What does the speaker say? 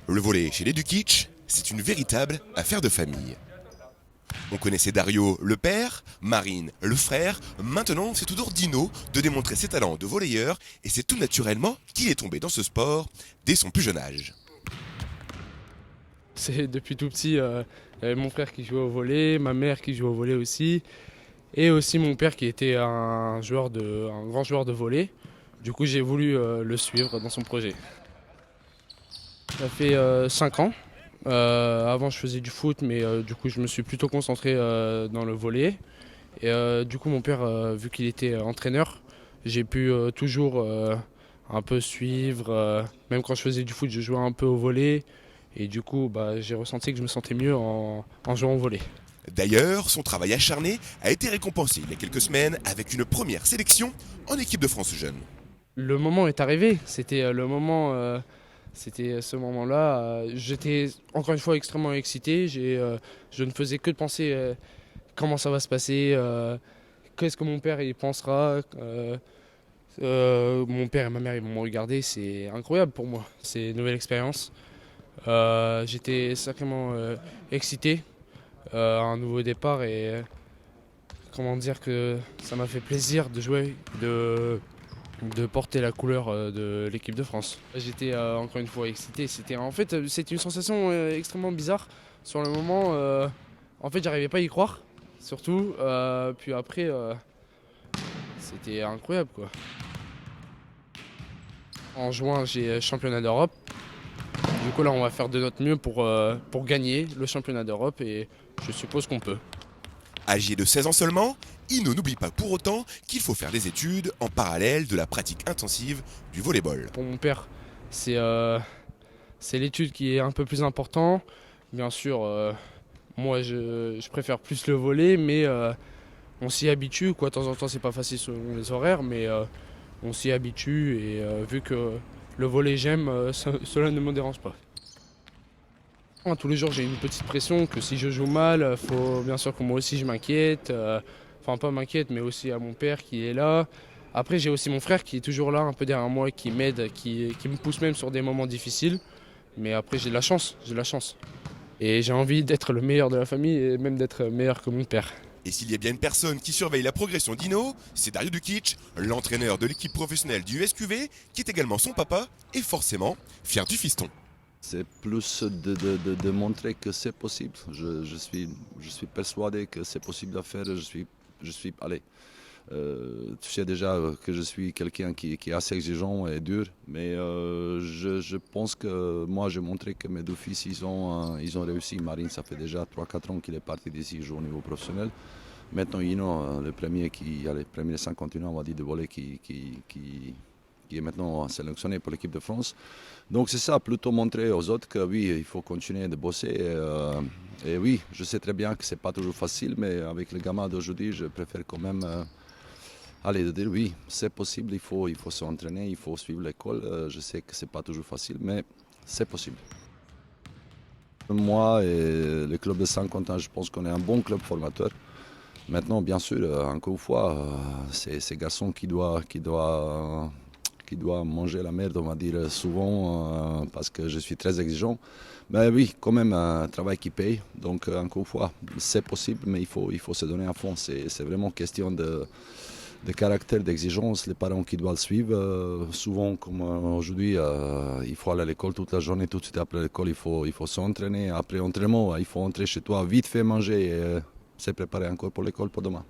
Le volley chez les Dukic, c'est une véritable affaire de famille. On connaissait Dario, le père, Marine, le frère. Maintenant, c'est au tour Dino de démontrer ses talents de volleyeur et c'est tout naturellement qu'il est tombé dans ce sport dès son plus jeune âge. C'est depuis tout petit, il y avait mon frère qui jouait au volley, ma mère qui jouait au volley aussi, et aussi mon père qui était un grand joueur de volley. Du coup, j'ai voulu le suivre dans son projet. Ça fait 5 ans. Avant, je faisais du foot, mais du coup, je me suis plutôt concentré dans le volley. Et du coup, mon père, vu qu'il était entraîneur, j'ai pu toujours un peu suivre. Même quand je faisais du foot, je jouais un peu au volley. Et du coup, j'ai ressenti que je me sentais mieux en jouant au volley. D'ailleurs, son travail acharné a été récompensé il y a quelques semaines avec une première sélection en équipe de France jeune. Le moment est arrivé. C'était ce moment-là. J'étais encore une fois extrêmement excité. Je ne faisais que de penser comment ça va se passer, qu'est-ce que mon père il pensera. Mon père et ma mère ils vont me regarder. C'est incroyable pour moi. C'est une nouvelle expérience. J'étais sacrément excité un nouveau départ et comment dire que ça m'a fait plaisir de jouer, de porter la couleur de l'équipe de France. J'étais encore une fois excité. C'était une sensation extrêmement bizarre. Sur le moment, en fait, j'arrivais pas à y croire, surtout. Puis après, c'était incroyable, quoi. En juin, j'ai championnat d'Europe. Du coup, là, on va faire de notre mieux pour gagner le championnat d'Europe et je suppose qu'on peut. Âgé de 16 ans seulement, Ino n'oublie pas pour autant qu'il faut faire des études en parallèle de la pratique intensive du volleyball. Pour mon père, c'est c'est l'étude qui est un peu plus important. Bien sûr, moi, je préfère plus le volley, mais on s'y habitue, quoi. De temps en temps, c'est pas facile selon les horaires, mais on s'y habitue et vu que le volley j'aime, cela ne me dérange pas. Tous les jours, j'ai une petite pression que si je joue mal, faut bien sûr que moi aussi je m'inquiète. Enfin, pas m'inquiète, mais aussi à mon père qui est là. Après, j'ai aussi mon frère qui est toujours là, un peu derrière moi, qui m'aide, qui me pousse même sur des moments difficiles. Mais après, j'ai la chance. Et j'ai envie d'être le meilleur de la famille et même d'être meilleur que mon père. Et s'il y a bien une personne qui surveille la progression d'Ino, c'est Dario Dukic, l'entraîneur de l'équipe professionnelle du USQV, qui est également son papa et forcément fier du fiston. C'est plus de montrer que c'est possible. Je suis persuadé que c'est possible à faire. Allez, tu sais déjà que je suis quelqu'un qui est assez exigeant et dur, mais je pense que moi j'ai montré que mes deux fils ils ont réussi. Marine, ça fait déjà 3-4 ans qu'il est parti d'ici jouer au niveau professionnel. Maintenant, Ino, le premier les premiers 51 ans, on va dire, de volley qui est maintenant sélectionné pour l'équipe de France. Donc c'est ça, plutôt montrer aux autres que oui, il faut continuer de bosser. Et oui, je sais très bien que ce n'est pas toujours facile, mais avec les gamins d'aujourd'hui, je préfère quand même de dire oui, c'est possible, il faut s'entraîner, il faut suivre l'école. Je sais que ce n'est pas toujours facile, mais c'est possible. Moi et le club de Saint-Quentin, je pense qu'on est un bon club formateur. Maintenant, bien sûr, encore une fois, c'est ces garçons qui doivent manger la merde, on va dire souvent, parce que je suis très exigeant. Mais oui, quand même un travail qui paye. Donc encore une fois, c'est possible, mais il faut se donner à fond. C'est vraiment question de caractère, d'exigence. Les parents qui doivent le suivre, souvent comme aujourd'hui, il faut aller à l'école toute la journée. Tout de suite après l'école, il faut s'entraîner. Après l'entraînement, il faut entrer chez toi, vite fait manger et se préparer encore pour l'école pour demain.